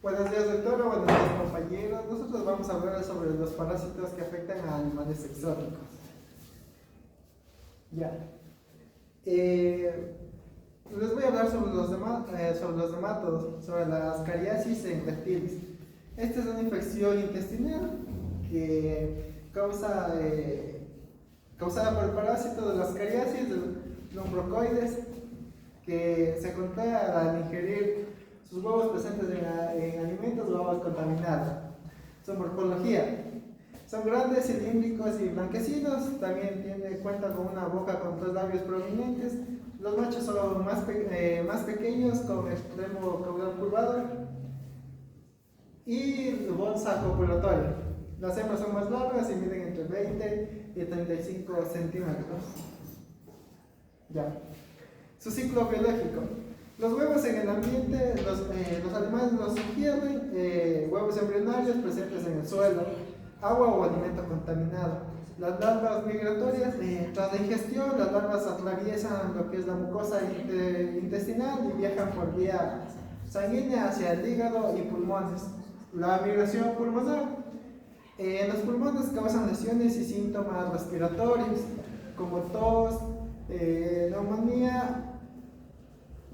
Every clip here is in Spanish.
Buenos días, doctora. Buenos días, compañeros. Nosotros vamos a hablar sobre los parásitos que afectan a animales exóticos. Ya. Les voy a hablar sobre los nematodos, sobre las cariasis en reptiles. Esta es una infección intestinal causada por el parásito de las cariasis, de los lumbricoides, que se contrae al ingerir sus huevos presentes en alimentos o agua contaminada. Su morfología: son grandes, cilíndricos y blanquecinos. También cuentan con una boca con 3 labios prominentes. Los machos son más pequeños, con extremo caudal curvado y bolsa copulatoria. Las hembras son más largas y miden entre 20 y 35 centímetros. Ya. Su ciclo biológico: los huevos en el ambiente, los animales los ingieren, huevos embrionarios presentes en el suelo, agua o alimento contaminado. Las larvas migratorias: tras la ingestión, las larvas atraviesan lo que es la mucosa intestinal y viajan por vía sanguínea hacia el hígado y pulmones. La migración pulmonar: en los pulmones causan lesiones y síntomas respiratorios como tos, neumonía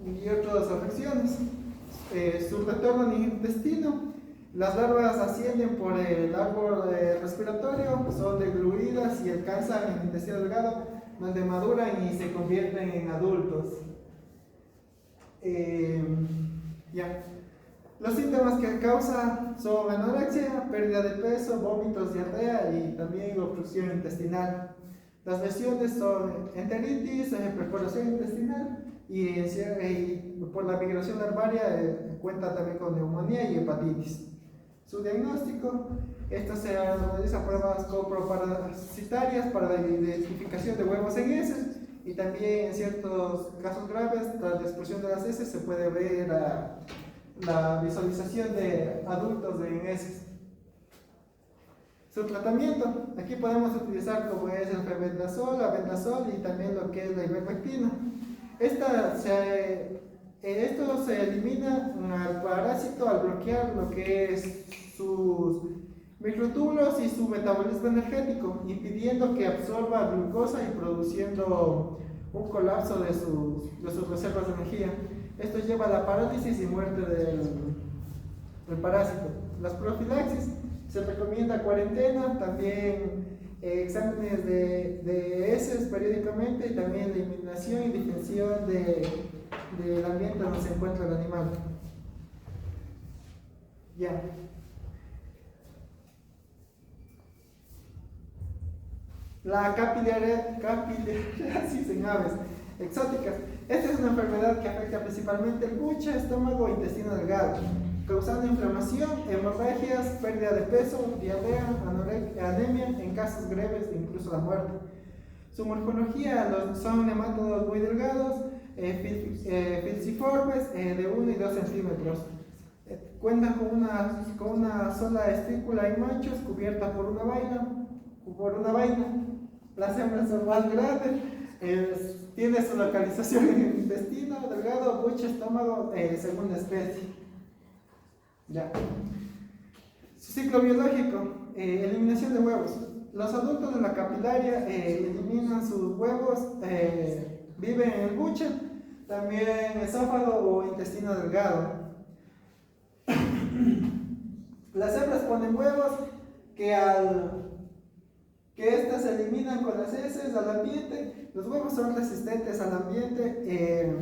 y otras afecciones. Su retorno al intestino: las larvas ascienden por el árbol respiratorio, son degluidas y alcanzan el intestino delgado, donde maduran y se convierten en adultos. Los síntomas que causa son anorexia, pérdida de peso, vómitos, diarrea y también obstrucción intestinal. Las lesiones son enteritis, perforación intestinal y por la migración larvaria cuenta también con neumonía y hepatitis. Su diagnóstico: esto se realiza pruebas coproparasitarias para la identificación de huevos en heces, y también en ciertos casos graves, tras la expulsión de las heces, se puede ver la visualización de adultos en heces. Su tratamiento: aquí podemos utilizar como es el febendazol, albendazol y también lo que es la ivermectina. Esto se elimina al parásito al bloquear lo que es sus microtúbulos y su metabolismo energético, impidiendo que absorba glucosa y produciendo un colapso de sus reservas de energía. Esto lleva a la parálisis y muerte del parásito. Las profilaxis: se recomienda cuarentena, también exámenes de heces periódicamente y también eliminación y definición del ambiente donde se encuentra el animal. Ya. La capilariasis en aves exóticas: esta es una enfermedad que afecta principalmente el buche, estómago e intestino delgado, causando inflamación, hemorragias, pérdida de peso, diarrea, anemia, en casos graves incluso la muerte. Su morfología: son nematodos muy delgados, falciformes, de 1 y 2 centímetros. Cuentan con una sola estípula en machos cubierta por una vaina. Las hembras son más grandes, tiene su localización en el intestino delgado, buche, estómago, según la especie. Ya. Su ciclo biológico: eliminación de huevos. Los adultos de la capilaria eliminan sus huevos, viven en el buche, también esófago o intestino delgado. Las hembras ponen huevos que estas se eliminan con las heces al ambiente. Los huevos son resistentes al ambiente,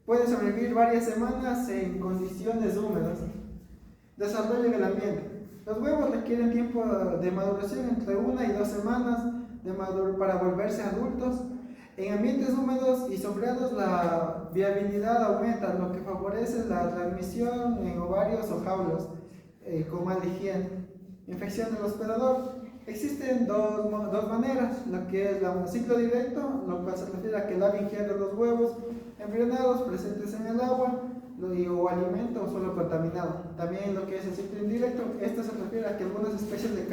pueden sobrevivir varias semanas en condiciones húmedas. Desarrollo en el ambiente: los huevos requieren tiempo de maduración entre 1 y 2 semanas para volverse adultos. En ambientes húmedos y sombreados, la viabilidad aumenta, lo que favorece la transmisión en ovarios o jaulas con mala higiene. Infección del hospedador: existen dos maneras, lo que es el ciclo directo, lo cual se refiere a que el ave ingiere los huevos embrionados presentes en el agua o alimento o suelo contaminado. También lo que es el ciclo indirecto, esto se refiere a que algunas especies de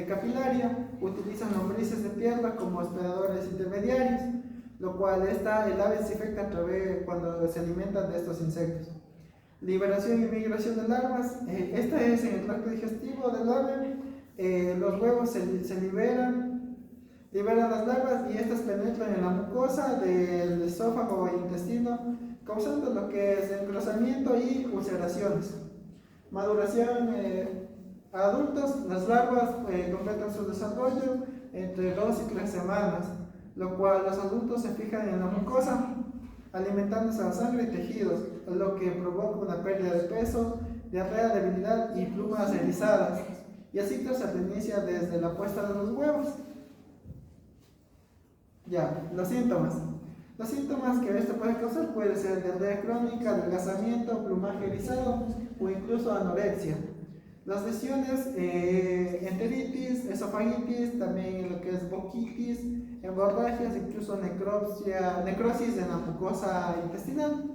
capilaria utilizan lombrices de tierra como hospedadores intermediarios, lo cual el ave se infecta cuando se alimentan de estos insectos. Liberación y migración de larvas. Esta es en el tracto digestivo del ave. Los huevos se liberan las larvas y estas penetran en la mucosa del esófago o intestino, causando lo que es engrosamiento y ulceraciones. Maduración a adultos, las larvas completan su desarrollo entre 2 y 3 semanas, lo cual los adultos se fijan en la mucosa, alimentándose a sangre y tejidos, lo que provoca una pérdida de peso, diarrea, debilidad y plumas erizadas. Y así se reinicia desde la puesta de los huevos. Ya, los síntomas. Los síntomas que esto puede causar puede ser diarrea crónica, adelgazamiento, plumaje erizado o incluso anorexia. Las lesiones, enteritis, esofagitis, también lo que es boquitis, hemorragias, incluso necrosis en la mucosa intestinal.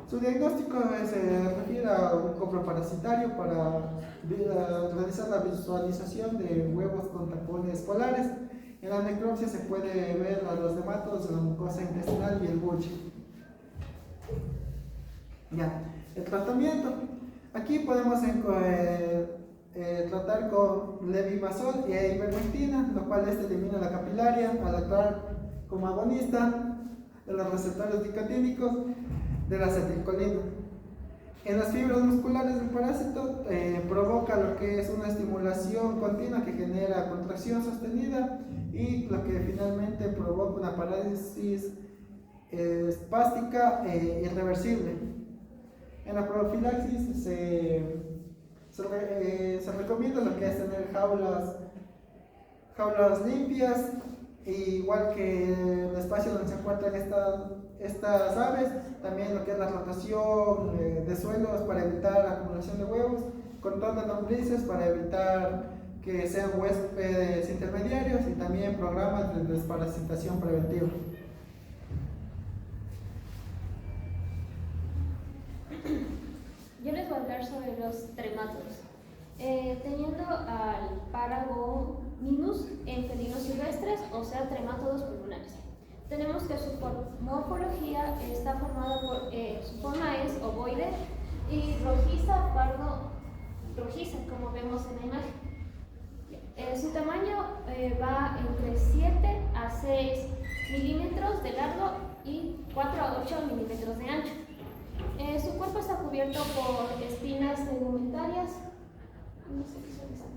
Su diagnóstico se refiere a un coproparasitario para realizar la visualización de huevos con tapones polares. En la necropsia se puede ver a los nematodos de la mucosa intestinal y el buche. Ya, el tratamiento. Aquí podemos tratar con levimazol e ivermectina, lo cual elimina la capilaria al actuar como agonista de los receptores nicotínicos de la acetilcolina. En las fibras musculares del parásito provoca lo que es una estimulación continua que genera contracción sostenida y lo que finalmente provoca una parálisis espástica irreversible. En la profilaxis se recomienda lo que es tener jaulas limpias, igual que el espacio donde se encuentran estas aves, también lo que es la rotación de suelos para evitar la acumulación de huevos, control de lombrices para evitar que sean huéspedes intermediarios y también programas de desparasitación preventiva. Yo les voy a hablar sobre los tremátodos. Teniendo al Paragonus en felinos silvestres, o sea, tremátodos pulmonares. Tenemos que su morfología está formada por, su forma es ovoide y rojiza, rojiza, como vemos en la imagen. Su tamaño va entre 7 a 6 milímetros de largo y 4 a 8 milímetros de ancho. Su cuerpo está cubierto por espinas tegumentarias. No sé qué son esas.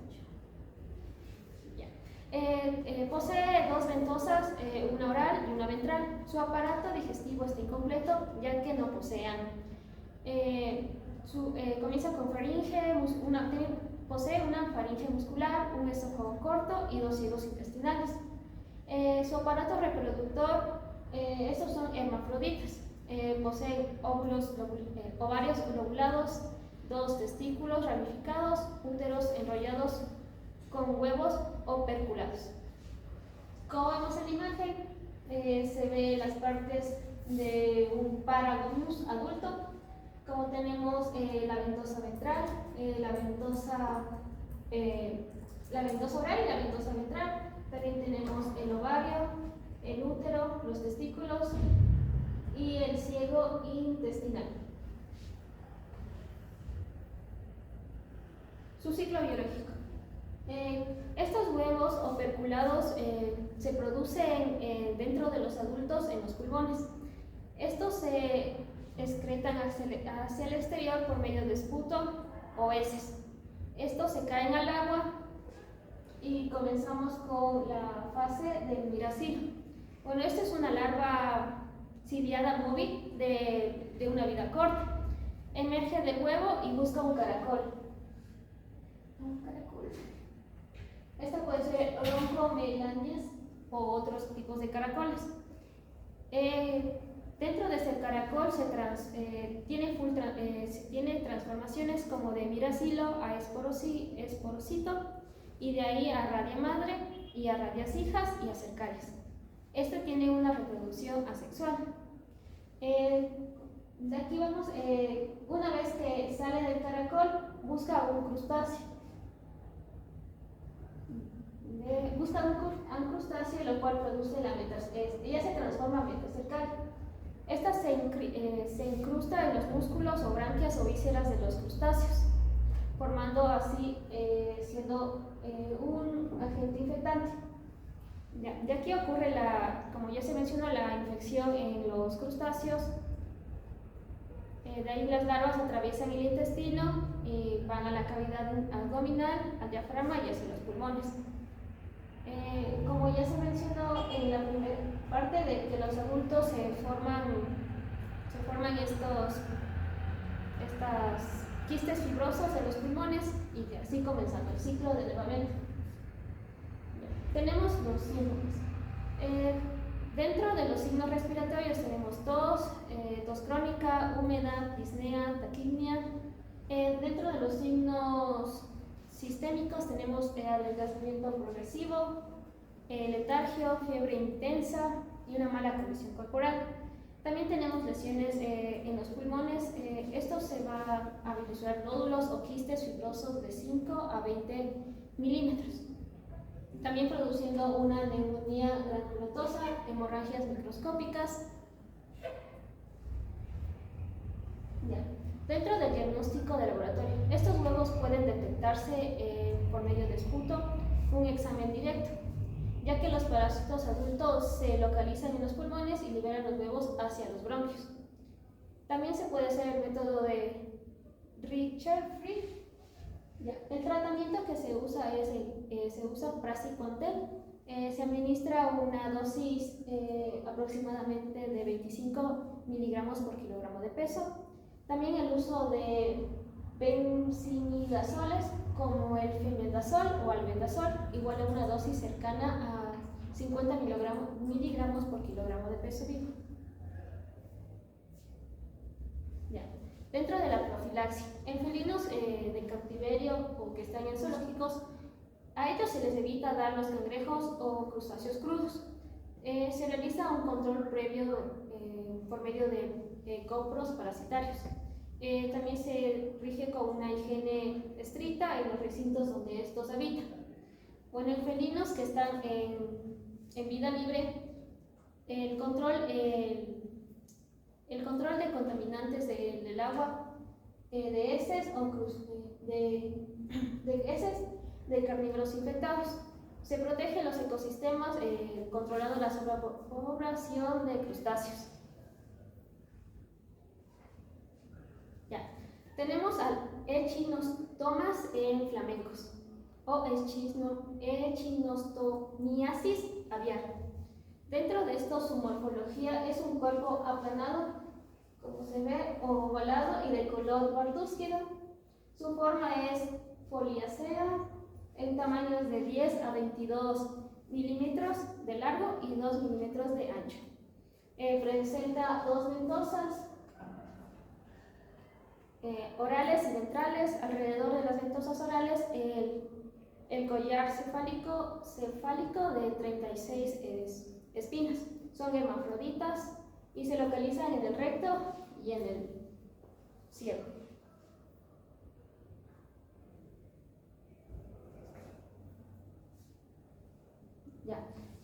Posee 2 ventosas, una oral y una ventral. Su aparato digestivo está incompleto, ya que no posee ano. Comienza con faringe, posee una faringe muscular, un esófago corto y 2 higos intestinales. Su aparato reproductor, estos son hermafroditas. Posee ovarios lobulados, 2 testículos ramificados, úteros enrollados con huevos operculados. Como vemos en la imagen, se ve las partes de un Paragonus adulto, como tenemos la ventosa ventral, la ventosa oral y la ventosa ventral. También tenemos el ovario, el útero, los testículos y el ciego intestinal. Su ciclo biológico. Estos huevos operculados se producen dentro de los adultos en los pulmones. Estos se excretan hacia el exterior por medio de esputo o heces. Estos se caen al agua y comenzamos con la fase del miracilo. Bueno, esta es una larva ciliada móvil de una vida corta. Emerge del huevo y busca un caracol. Esta puede ser Roncomelanias o otros tipos de caracoles. Dentro de este caracol tiene transformaciones como de miracilo a esporocito y de ahí a radia madre y a radias hijas y a cercarias. Este tiene una reproducción asexual. De aquí vamos, una vez que sale del caracol, busca un crustáceo. Busca un crustáceo, lo cual produce la ella se transforma en metacercal. Esta se incrusta en los músculos o branquias o vísceras de los crustáceos, formando así, siendo un agente infectante. De aquí ocurre, como ya se mencionó, la infección en los crustáceos. De ahí las larvas atraviesan el intestino y van a la cavidad abdominal, al diafragma y hacia los pulmones. Como ya se mencionó en la primera parte, de que los adultos se forman estas quistes fibrosos en los pulmones y así comenzando el ciclo de elevamiento. Tenemos los síntomas. Dentro de los signos respiratorios tenemos tos crónica, húmeda, disnea, taquipnea. Dentro de los signos sistémicos tenemos adelgazamiento progresivo, letargio, fiebre intensa y una mala condición corporal. También tenemos lesiones en los pulmones. Esto se va a visualizar nódulos o quistes fibrosos de 5 a 20 milímetros. También produciendo una neumonía granulosa, hemorragias microscópicas. Dentro del diagnóstico de laboratorio, estos huevos pueden detectarse por medio de esputo, un examen directo, ya que los parásitos adultos se localizan en los pulmones y liberan los huevos hacia los bronquios. También se puede hacer el método de Richard-Fried. El tratamiento que se usa es se usa praziquantel. Se administra una dosis aproximadamente de 25 miligramos por kilogramo de peso. También el uso de benzimidazoles como el fenbendazol o albendazol, igual a una dosis cercana a 50 miligramos por kilogramo de peso vivo. Dentro de la profilaxis, en felinos de cautiverio o que están en zoológicos, a ellos se les evita dar los cangrejos o crustáceos crudos. Se realiza un control previo por medio de copros parasitarios. También se rige con una higiene estricta en los recintos donde estos habitan. Bueno, en felinos que están en vida libre, el control de contaminantes del agua, de heces de carnívoros infectados. Se protege los ecosistemas controlando la sobrepoblación de crustáceos. Tenemos al echinostomas en flamencos o echinostomiasis aviar. Dentro de esto, su morfología es un cuerpo aplanado, como se ve, ovalado y de color pardusquero. Su forma es foliácea, en tamaños de 10 a 22 milímetros de largo y 2 milímetros de ancho. Presenta dos ventosas orales y ventrales. Alrededor de las ventosas orales, el collar cefálico de 36 espinas. Son hermafroditas y se localizan en el recto y en el ciego.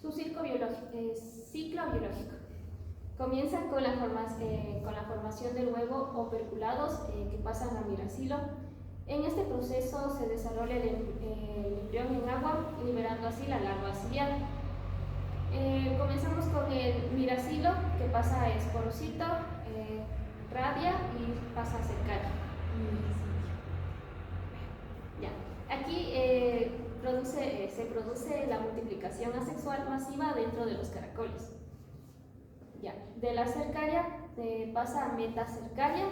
Su ciclo biológico. Comienza con la formación del huevo operculados que pasan a miracilo. En este proceso se desarrolla el embrión en agua, liberando así la larva ciliada. Comenzamos con el miracilo, que pasa a esporocito, radia y pasa a cercaria. Aquí se produce la multiplicación asexual masiva dentro de los caracoles. De la cercaria pasa a metacercaria.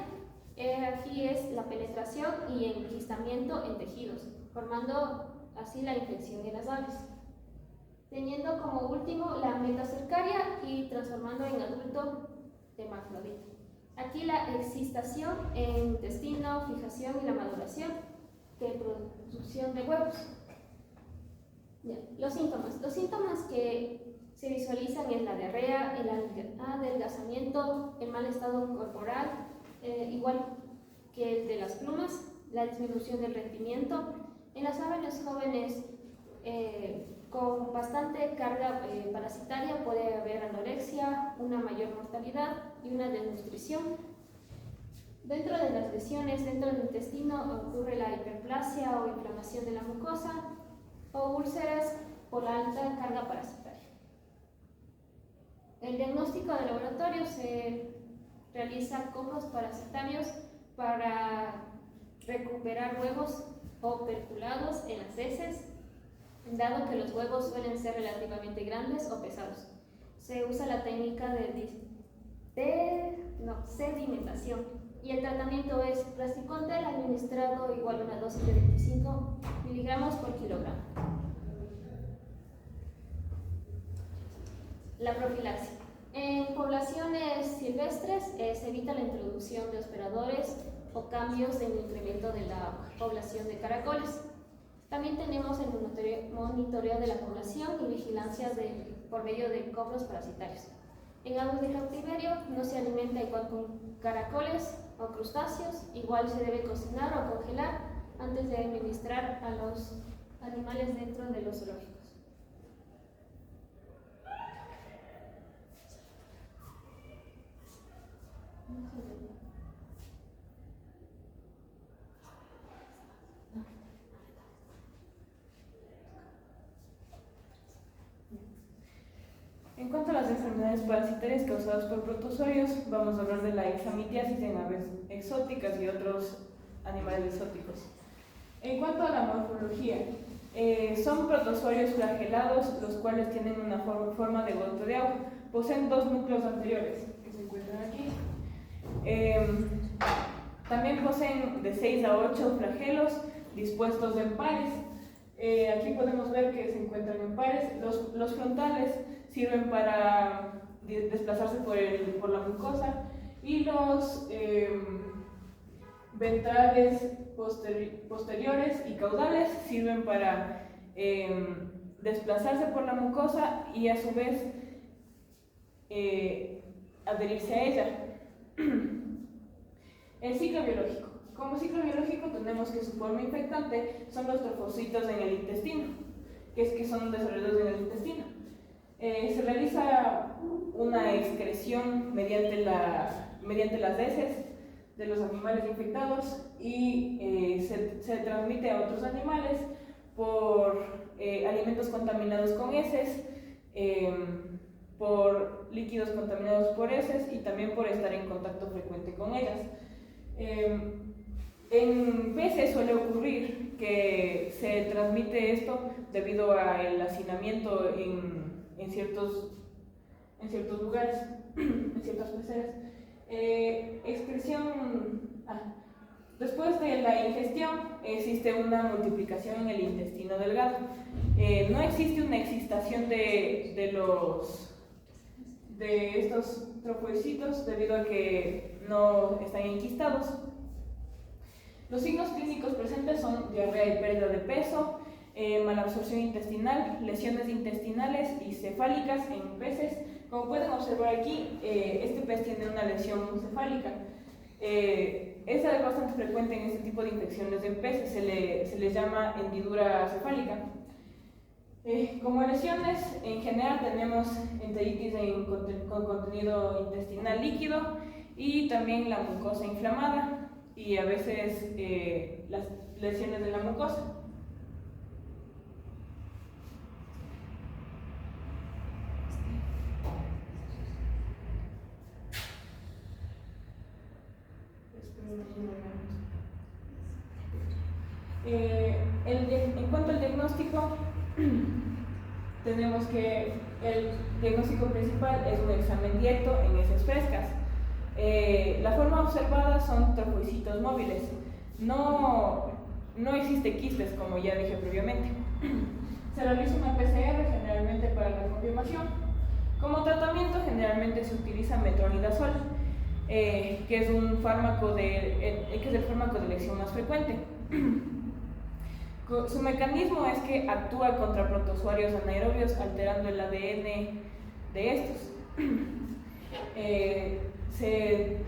Aquí es la penetración y enquistamiento en tejidos, formando así la infección en las aves. Teniendo como último la metacercaria y transformando en adulto hermafrodita. Aquí la excistación en intestino, fijación y la maduración de producción de huevos. Los síntomas que se visualizan es la diarrea, el adelgazamiento, el mal estado corporal, igual que el de las plumas, la disminución del rendimiento. En las aves jóvenes con bastante carga parasitaria puede haber anorexia, una mayor mortalidad, y una desnutrición. Dentro de las lesiones dentro del intestino ocurre la hiperplasia o inflamación de la mucosa o úlceras por la alta carga parasitaria. El diagnóstico de laboratorio se realiza copos parasitarios para recuperar huevos operculados en las heces, dado que los huevos suelen ser relativamente grandes o pesados. Se usa la técnica de sedimentación y el tratamiento es Plasticontel administrado igual a una dosis de 25 miligramos por kilogramo. La profilaxis. En poblaciones silvestres se evita la introducción de hospedadores o cambios en el incremento de la población de caracoles. También tenemos el monitoreo de la población y vigilancia por medio de copos parasitarios. En aves de cautiverio no se alimenta igual con caracoles o crustáceos, igual se debe cocinar o congelar antes de administrar a los animales dentro de los zoológicos. En cuanto a las enfermedades parasitarias causadas por protozoarios, vamos a hablar de la examitiasis en aves exóticas y otros animales exóticos. En cuanto a la morfología, son protozoarios flagelados, los cuales tienen una forma de golpe de agua. Poseen dos núcleos anteriores, que se encuentran aquí. También poseen de 6 a 8 flagelos dispuestos en pares. Aquí podemos ver que se encuentran en pares. Los frontales sirven para desplazarse por la mucosa y los ventrales posteriores y caudales sirven para desplazarse por la mucosa y a su vez adherirse a ella. El ciclo biológico. Como ciclo biológico tenemos que su forma infectante son los trofocitos en el intestino, que son desarrollados en el intestino. Se realiza una excreción mediante las heces de los animales infectados y se transmite a otros animales por alimentos contaminados con heces, por líquidos contaminados por heces y también por estar en contacto frecuente con ellas. En peces suele ocurrir que se transmite esto debido al hacinamiento en ciertos lugares, en ciertas peceras. Después de la ingestión existe una multiplicación en el intestino delgado. No existe una excistación de estos trofoicitos debido a que no están enquistados. Los signos clínicos presentes son diarrea y pérdida de peso, malabsorción intestinal, lesiones intestinales y cefálicas en peces. Como pueden observar aquí, este pez tiene una lesión cefálica. Esta es bastante frecuente en este tipo de infecciones en peces, se les llama hendidura cefálica. Como lesiones, en general tenemos enteritis con contenido intestinal líquido y también la mucosa inflamada y a veces las lesiones de la mucosa. En cuanto al diagnóstico, tenemos que el diagnóstico principal es un examen directo en heces frescas. La forma observada son trofoicitos móviles. No existe quistes, como ya dije previamente. Se realiza una PCR generalmente para la confirmación. Como tratamiento generalmente se utiliza metronidazol, que es el fármaco de elección más frecuente. Su mecanismo es que actúa contra protozoarios anaerobios alterando el ADN de estos. Se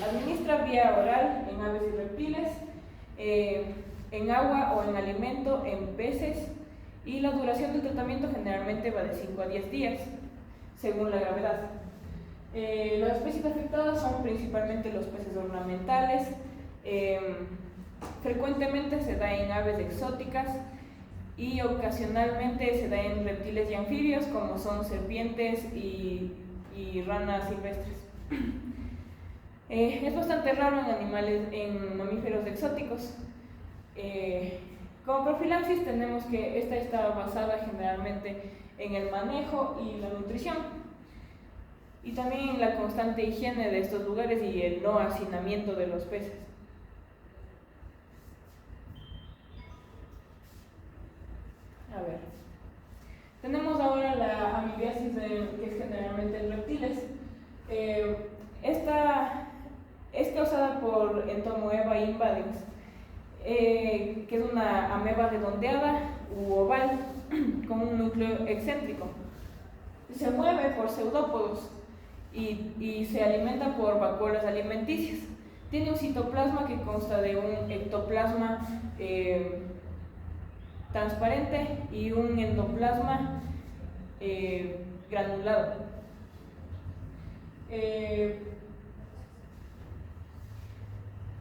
administra vía oral en aves y reptiles, en agua o en alimento en peces, y la duración del tratamiento generalmente va de 5 a 10 días, según la gravedad. Las especies afectadas son principalmente los peces ornamentales. Frecuentemente se da en aves exóticas y ocasionalmente se da en reptiles y anfibios como son serpientes y ranas silvestres. Es bastante raro en mamíferos exóticos. Como profilaxis tenemos que esta está basada generalmente en el manejo y la nutrición, y también en la constante higiene de estos lugares y el no hacinamiento de los peces. A ver, tenemos ahora la amibiasis, que es generalmente en reptiles. Esta es causada por Entomoeba invadens, que es una ameba redondeada u oval con un núcleo excéntrico. Se mueve por pseudópodos y se alimenta por vacuolas alimenticias. Tiene un citoplasma que consta de un ectoplasma transparente y un endoplasma granulado.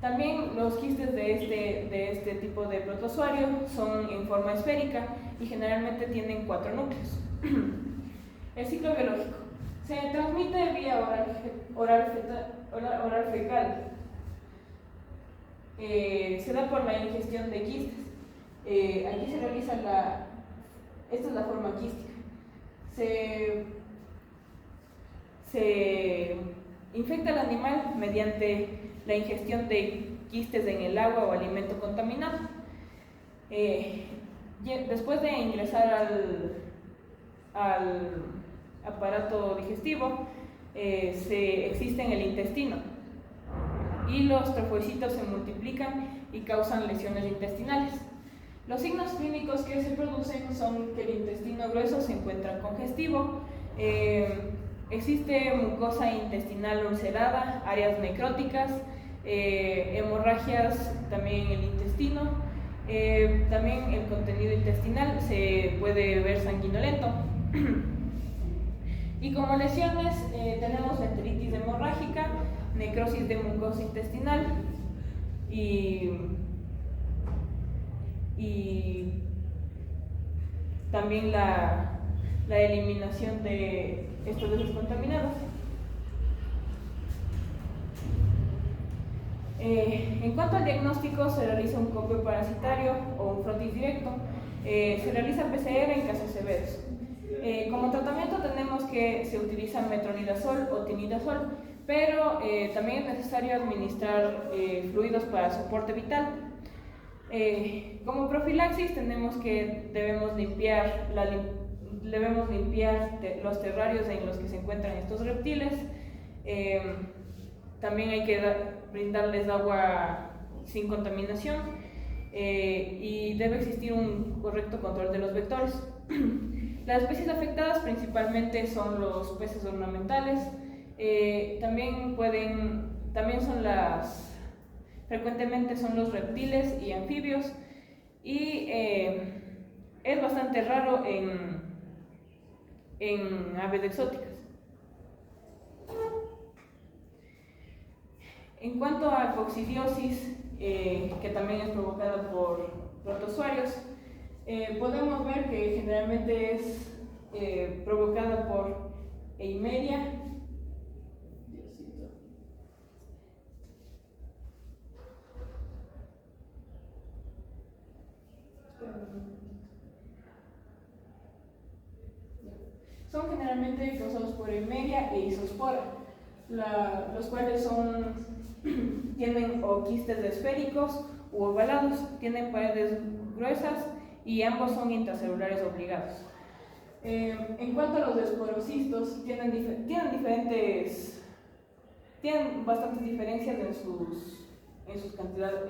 También los quistes de este tipo de protozoario son en forma esférica y generalmente tienen 4 núcleos. El ciclo biológico se transmite vía oral fecal. Se da por la ingestión de quistes. Aquí se realiza esta es la forma quística. Se infecta al animal mediante la ingestión de quistes en el agua o alimento contaminado. Después de ingresar al aparato digestivo, se existe en el intestino y los trofoicitos se multiplican y causan lesiones intestinales. Los signos clínicos que se producen son que el intestino grueso se encuentra congestivo, existe mucosa intestinal ulcerada, áreas necróticas, hemorragias también en el intestino, también el contenido intestinal se puede ver sanguinolento. Y como lesiones tenemos enteritis hemorrágica, necrosis de mucosa intestinal y también la eliminación de estos desechos contaminados. En cuanto al diagnóstico, se realiza un copio parasitario o un frotis directo. Se realiza PCR en casos severos. Como tratamiento tenemos que se utiliza metronidazol o tinidazol, pero también es necesario administrar fluidos para soporte vital. Como profilaxis tenemos que debemos limpiar los terrarios en los que se encuentran estos reptiles. También hay que brindarles agua sin contaminación y debe existir un correcto control de los vectores. Las especies afectadas principalmente son los peces ornamentales, frecuentemente son los reptiles y anfibios, y es bastante raro en aves exóticas. En cuanto a coccidiosis, que también es provocada por protozoarios, podemos ver que generalmente es provocada por Eimeria. Son generalmente causados por Eimeria e Isospora, los cuales tienen o quistes esféricos u ovalados, tienen paredes gruesas y ambos son intracelulares obligados. En cuanto a los esporocistos, tienen bastantes diferencias en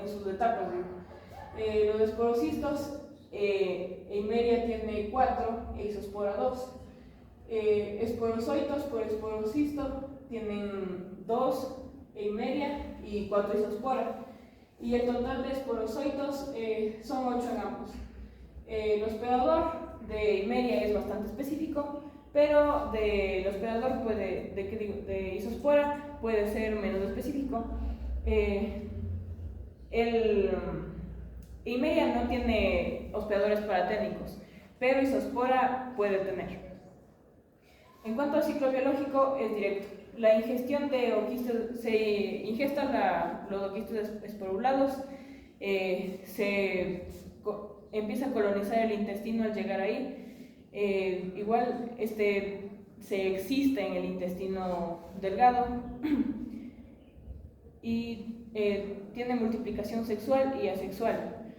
sus etapas. Los esporocistos, Eimeria tiene 4 e Isospora 2. Esporozoitos por esporocisto tienen 2 Eimeria y 4 Isospora, y el total de esporozoitos son 8 en ambos. El hospedador de Eimeria es bastante específico, pero del hospedador de Isospora puede ser menos específico. El Eimeria no tiene hospedadores paraténicos, pero Isospora puede tener. En cuanto al ciclo biológico, es directo. La ingestión de oquistes, se ingestan los oquistes esporulados, empieza a colonizar el intestino al llegar ahí. Igual se existe en el intestino delgado y tiene multiplicación sexual y asexual.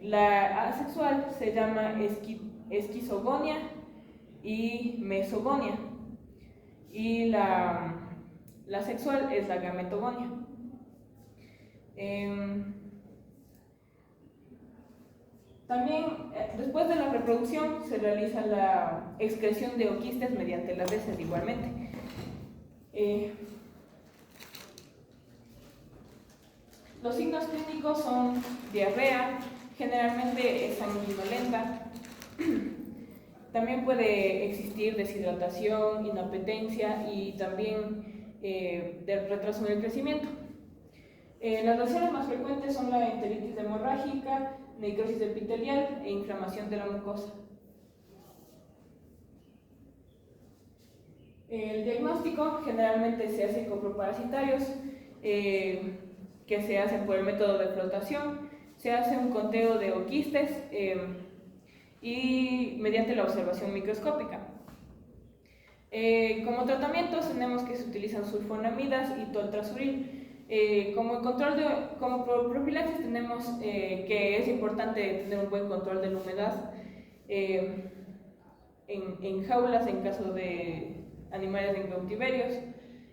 La asexual se llama esquizogonia y mesogonia, y la sexual es la gametogonia. También, después de la reproducción, se realiza la excreción de oquistes mediante las heces igualmente. Los signos clínicos son diarrea, generalmente es sanguinolenta. También puede existir deshidratación, inapetencia y también de retraso en el crecimiento. Las lesiones más frecuentes son la enteritis hemorrágica, necrosis epitelial e inflamación de la mucosa. El diagnóstico generalmente se hace con coproparasitarios que se hacen por el método de flotación. Se hace un conteo de oquistes y mediante la observación microscópica. Como tratamientos tenemos que se utilizan sulfonamidas y toltrasuril. Como profilaxis tenemos que es importante tener un buen control de la humedad en jaulas en caso de animales en cautiverios.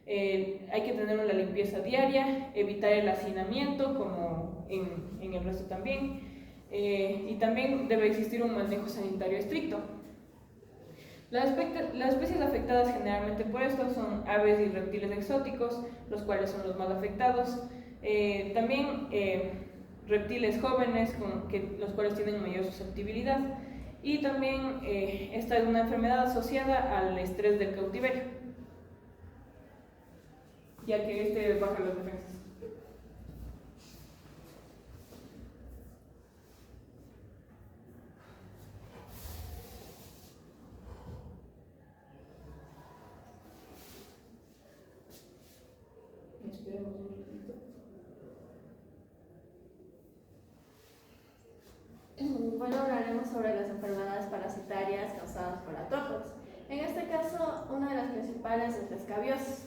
Hay que tener una limpieza diaria, evitar el hacinamiento como en el resto también. Y también debe existir un manejo sanitario estricto. Las especies afectadas generalmente por esto son aves y reptiles exóticos, los cuales son los más afectados. También reptiles jóvenes, los cuales tienen mayor susceptibilidad. Y también esta es una enfermedad asociada al estrés del cautiverio, ya que baja las defensas. Esperemos un ratito. Bueno, hablaremos sobre las enfermedades parasitarias causadas por artrópodos. En este caso, una de las principales es la escabiosis.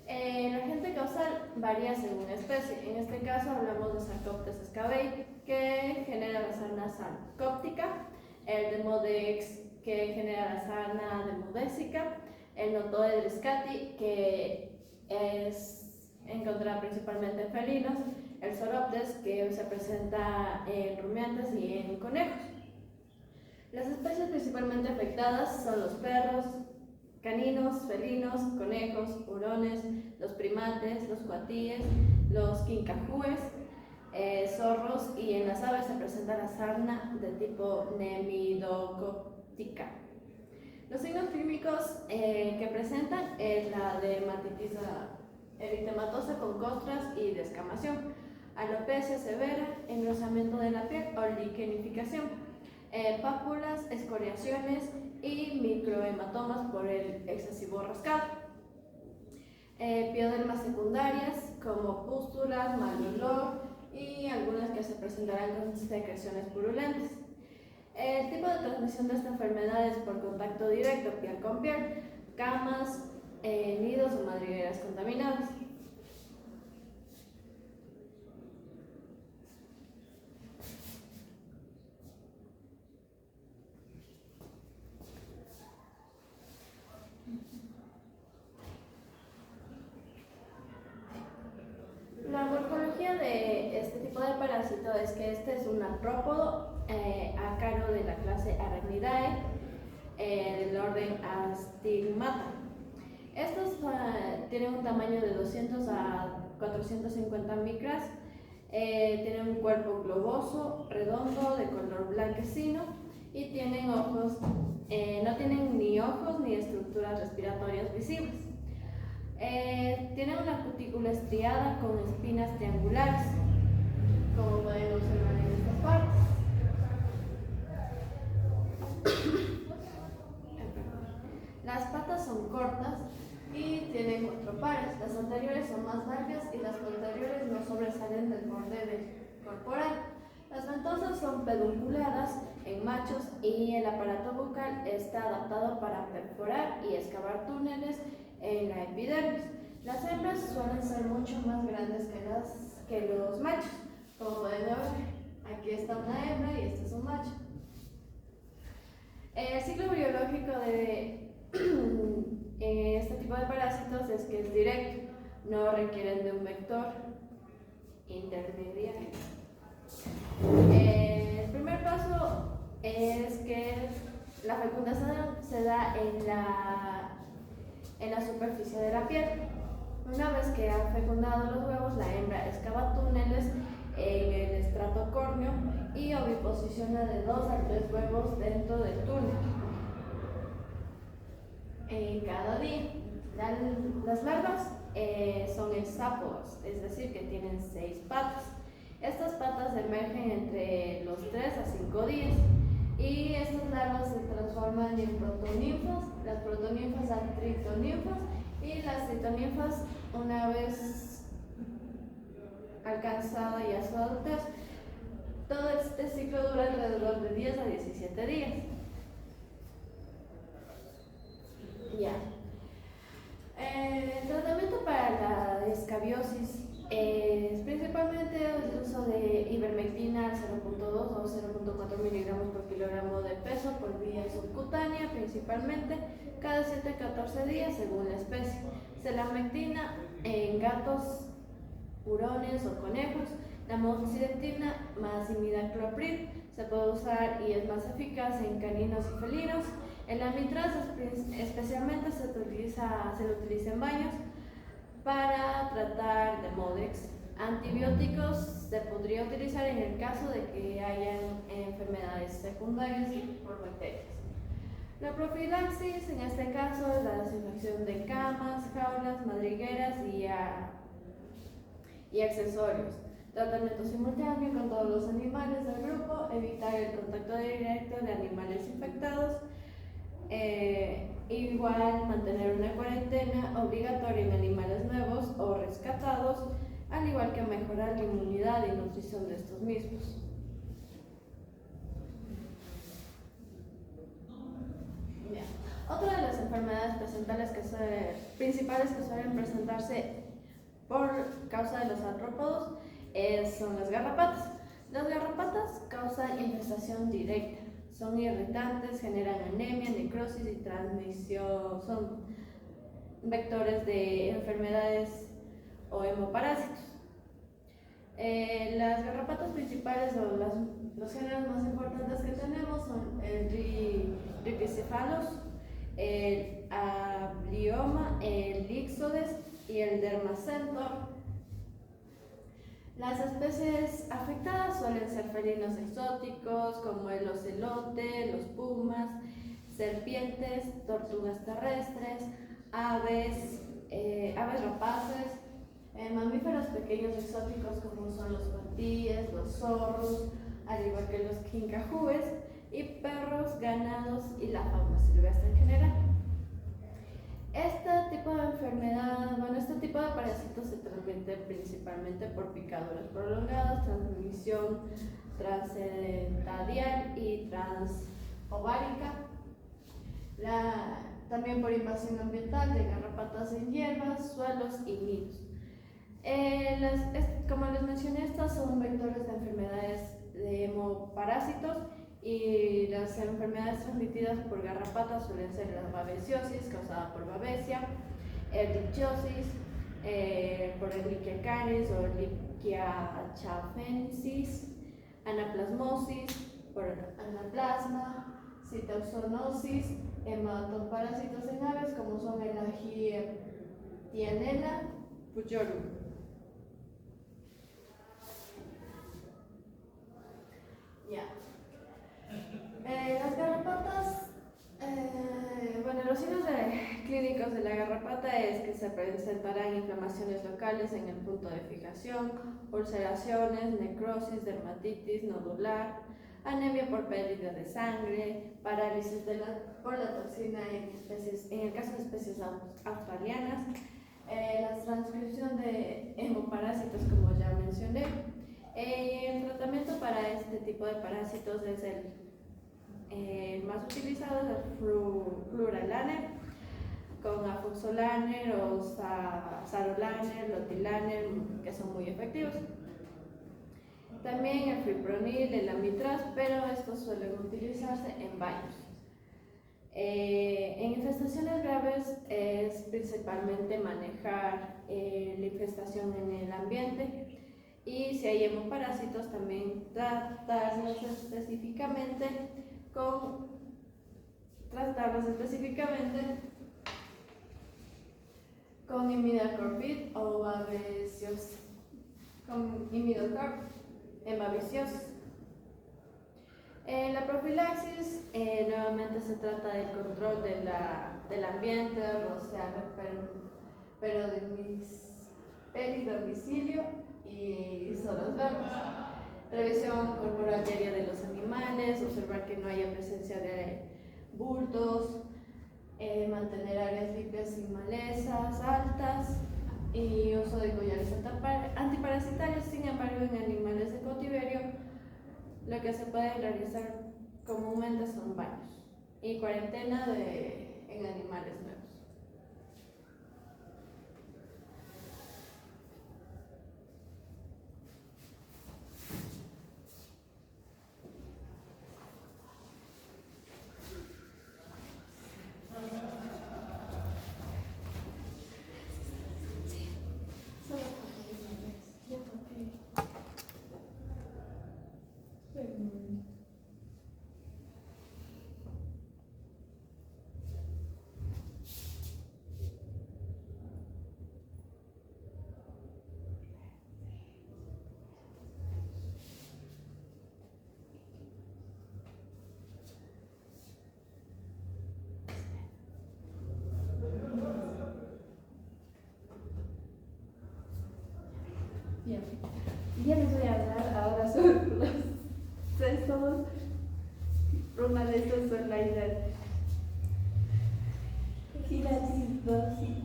El agente causal varía según especie. En este caso hablamos de Sarcoptes scabei, que genera la sarna sarcóptica, el Demodex, que genera la sarna demodésica, el Notoedris cati, que es encontrada principalmente en felinos, el Sauroptes, que se presenta en rumiantes y en conejos. Las especies principalmente afectadas son los perros, caninos, felinos, conejos, hurones, los primates, los cuatíes, los quincajúes, zorros, y en las aves se presenta la sarna de tipo nemidocóptica. Los signos clínicos que presentan es la dermatitis eritematosa con costras y descamación, alopecia severa, engrosamiento de la piel o liquenificación, pápulas, escoriaciones y microhematomas por el excesivo rascado. Piodermas secundarias como pústulas, mal olor y algunas que se presentarán con secreciones purulentas. El tipo de transmisión de esta enfermedad es por contacto directo, piel con piel, camas, nidos o madrigueras contaminadas. La morfología de este tipo de parásito es que este es un artrópodo ácaro de la clase Arachnidae, del orden Astigmata. Estos tienen un tamaño de 200 a 450 micras, tienen un cuerpo globoso, redondo, de color blanquecino y tienen ojos, no tienen ni ojos ni estructuras respiratorias visibles. Tienen una cutícula estriada con espinas triangulares, como pueden observar en estas partes. Las patas son cortas y tienen 4 pares. Las anteriores son más largas y las posteriores no sobresalen del borde corporal. Las ventosas son pedunculadas en machos y el aparato bucal está adaptado para perforar y excavar túneles en la epidermis. Las hembras suelen ser mucho más grandes que los machos. Como pueden ver, aquí está una hembra y este es un macho. El ciclo biológico de este tipo de parásitos es que es directo, no requieren de un vector intermediario. El primer paso es que la fecundación se da en la superficie de la piel. Una vez que ha fecundado los huevos, la hembra excava túneles en el estrato córneo y oviposiciona de 2 a 3 huevos dentro del túnel en cada día. Las larvas son hexápodas, es decir, que tienen 6 patas. Estas patas emergen entre los 3 a 5 días y estas larvas se transforman en protoninfas, las protoninfas a tritoninfas y las tritoninfas, una vez alcanzada ya su adultez. Todo este ciclo dura alrededor de 10 a 17 días. Ya. El tratamiento para la escabiosis es principalmente el uso de ivermectina al 0.2 o 0.4 miligramos por kilogramo de peso por vía subcutánea, principalmente cada 7 a 14 días según la especie. Selamectina en gatos, hurones o conejos. La moxidectina más imidacloprid se puede usar y es más eficaz en caninos y felinos. El amitraz especialmente se utiliza en baños para tratar de modex. Antibióticos se podría utilizar en el caso de que hayan enfermedades secundarias por bacterias. La profilaxis en este caso es la desinfección de camas, jaulas, madrigueras y accesorios. Tratamiento simultáneo con todos los animales del grupo, evitar el contacto directo de animales infectados. Igual mantener una cuarentena obligatoria en animales nuevos o rescatados, al igual que mejorar la inmunidad y nutrición de estos mismos. Bien. Otra de las enfermedades principales que suelen presentarse por causa de los artrópodos son las garrapatas. Las garrapatas causan infestación directa. Son irritantes, generan anemia, necrosis y transmisión. Son vectores de enfermedades o hemoparásitos. Las garrapatas principales o los géneros más importantes que tenemos son el Rhipicephalus, el Ablioma, el Ixodes y el Dermacentor. Las especies afectadas suelen ser felinos exóticos como el ocelote, los pumas, serpientes, tortugas terrestres, aves rapaces, mamíferos pequeños exóticos como son los patíes, los zorros, al igual que los quincajúes, y perros, ganados y la fauna silvestre en general. Este tipo de parásitos se transmite principalmente por picaduras prolongadas, transmisión transcendentadial y transovárica, también por invasión ambiental de garrapatas en hierbas, suelos y nidos. Como les mencioné, estas son vectores de enfermedades de hemoparásitos y las enfermedades transmitidas por garrapatas suelen ser la babesiosis causada por babesia, ehrlichiosis por Ehrlichia caris o Ehrlichia chafensis, anaplasmosis por anaplasma, citozoonosis, hematoparásitos en aves como son el Aegyptianella pujorum. Las clínicos de la garrapata es que se presentarán inflamaciones locales en el punto de fijación, ulceraciones, necrosis, dermatitis nodular, anemia por pérdida de sangre, parálisis por la toxina en el caso de especies australianas, la transcripción de hemoparásitos, como ya mencioné. El tratamiento para este tipo de parásitos es el más utilizado, es el fluralaner, con afuxolaner o sarolaner, lotilaner, que son muy efectivos. También el fipronil, el amitraz, pero estos suelen utilizarse en baños. En infestaciones graves es principalmente manejar la infestación en el ambiente, y si hay hemoparásitos también tratarlos específicamente con imidacloprid o babesiosis, con imidacloprid en babesiosis. La profilaxis nuevamente se trata del control del ambiente, rociar peridomicilio y zonas verdes. Revisión corporal diaria de los animales, observar que no haya presencia de bultos, mantener áreas limpias sin malezas altas y uso de collares antiparasitarios. Sin embargo, en animales de cautiverio lo que se puede realizar comúnmente son baños y cuarentena en animales nuevos. Bien, ya les voy a hablar ahora sobre los sesos. Una de estas son la Hilatidrosis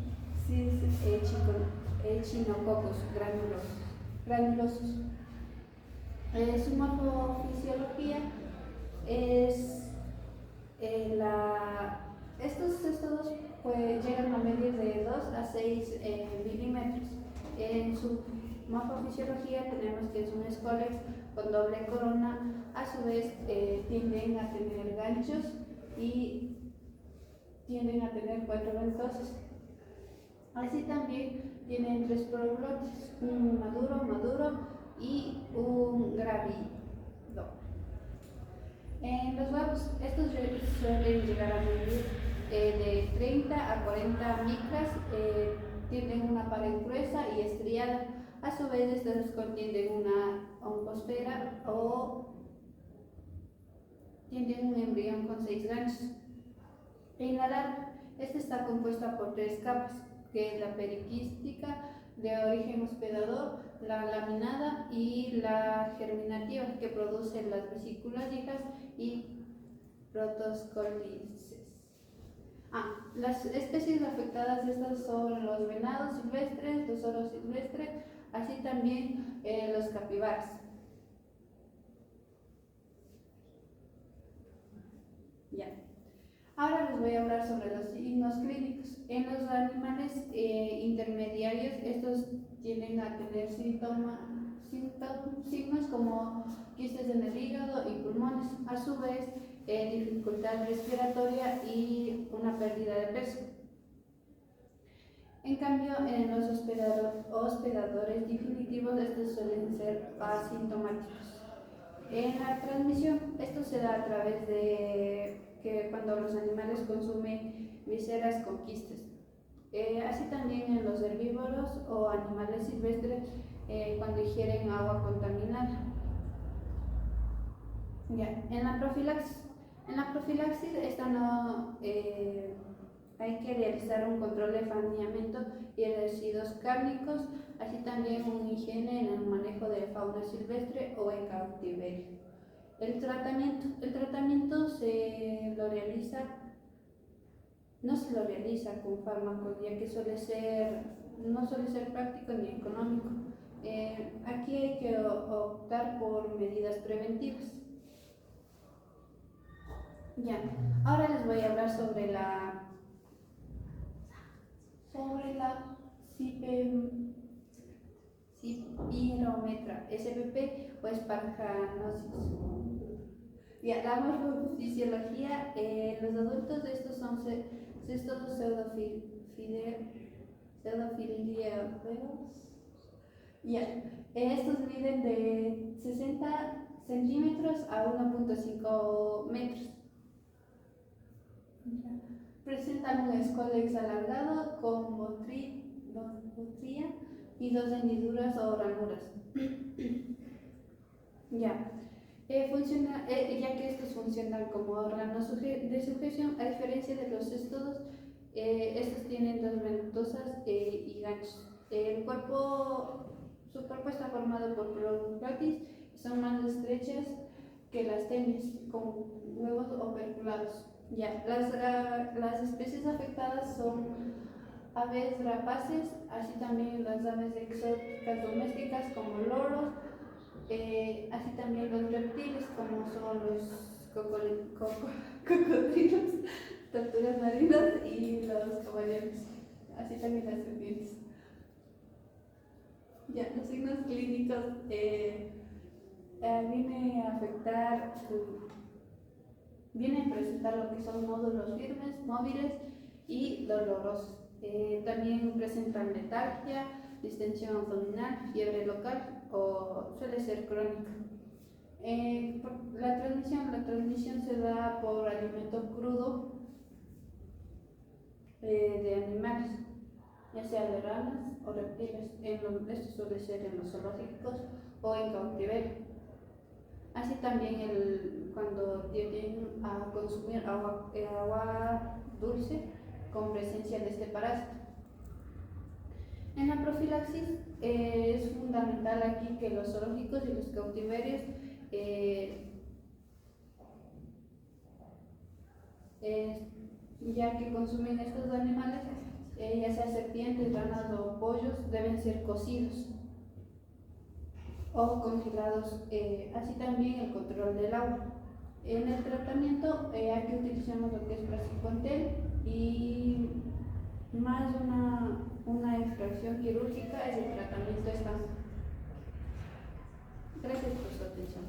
echinococcus granulosus. Su morfofisiología es estos cestos llegan a medir de 2 a 6 milímetros. En su morfofisiología tenemos que es un escolex con doble corona, a su vez tienden a tener ganchos y tienden a tener 4 ventosas. Así también tienen 3 proglotis, un maduro y un grávido. En los huevos, estos suelen llegar a medir de 30 a 40 micras, tienen una pared gruesa y estriada. A su vez, estos contienen una oncosfera o tienen un embrión con 6 ganchos. En la larva, esta está compuesta por 3 capas, que es la periquística, de origen hospedador, la laminada y la germinativa, que producen las vesículas hijas y protoscolices. Las especies afectadas de estas son los venados silvestres, los oros silvestres, así también los capibaras. Ya. Ahora les voy a hablar sobre los signos clínicos. En los animales intermediarios, estos tienden a tener signos como quistes en el hígado y pulmones, a su vez dificultad respiratoria y una pérdida de peso. En cambio, en los hospedadores definitivos, estos suelen ser asintomáticos. En la transmisión, esto se da a través de que cuando los animales consumen vísceras con quistes. Así también en los herbívoros o animales silvestres cuando ingieren agua contaminada. Ya. En la profilaxis esta no hay que realizar un control de faenamiento y residuos cárnicos, así también una higiene en el manejo de fauna silvestre o en cautiverio. El tratamiento no se lo realiza con fármacos, ya que no suele ser práctico ni económico. Aquí hay que optar por medidas preventivas. Ya, ahora les voy a hablar sobre la spirometra, SPP o esparjanosis. Ya, la morfofisiología, los adultos de estos son pseudofiliados. Ya, estos miden de 60 centímetros a 1.5 metros. Presentan un escólex alargado con botría y 2 hendiduras o ranuras. Ya. Ya que estos funcionan como órganos de sujeción, a diferencia de los estodos, estos tienen 2 ventosas y ganchos. Su cuerpo está formado por proclotis y son más estrechas que las tenis, con huevos operculados. Ya, las especies afectadas son aves rapaces, así también las aves exóticas domésticas como loros, así también los reptiles como son los cocodrilos, tortugas marinas y los caballeros, así también las serpientes. Ya, los signos clínicos vienen a presentar lo que son nódulos firmes, móviles y dolorosos. También presentan letargia, distensión abdominal, fiebre local o suele ser crónica. La transmisión se da por alimento crudo de animales, ya sea de ranas o reptiles. Esto suele ser en los zoológicos o en cautiverio. Así también cuando tienden a consumir agua dulce con presencia de este parásito. En la profilaxis es fundamental aquí que los zoológicos y los cautiverios ya que consumen estos animales, ya sea serpientes, ranas o pollos, deben ser cocidos o congelados, así también el control del agua. En el tratamiento aquí utilizamos lo que es praziquantel y más una extracción quirúrgica es el tratamiento estándar. Gracias por su atención.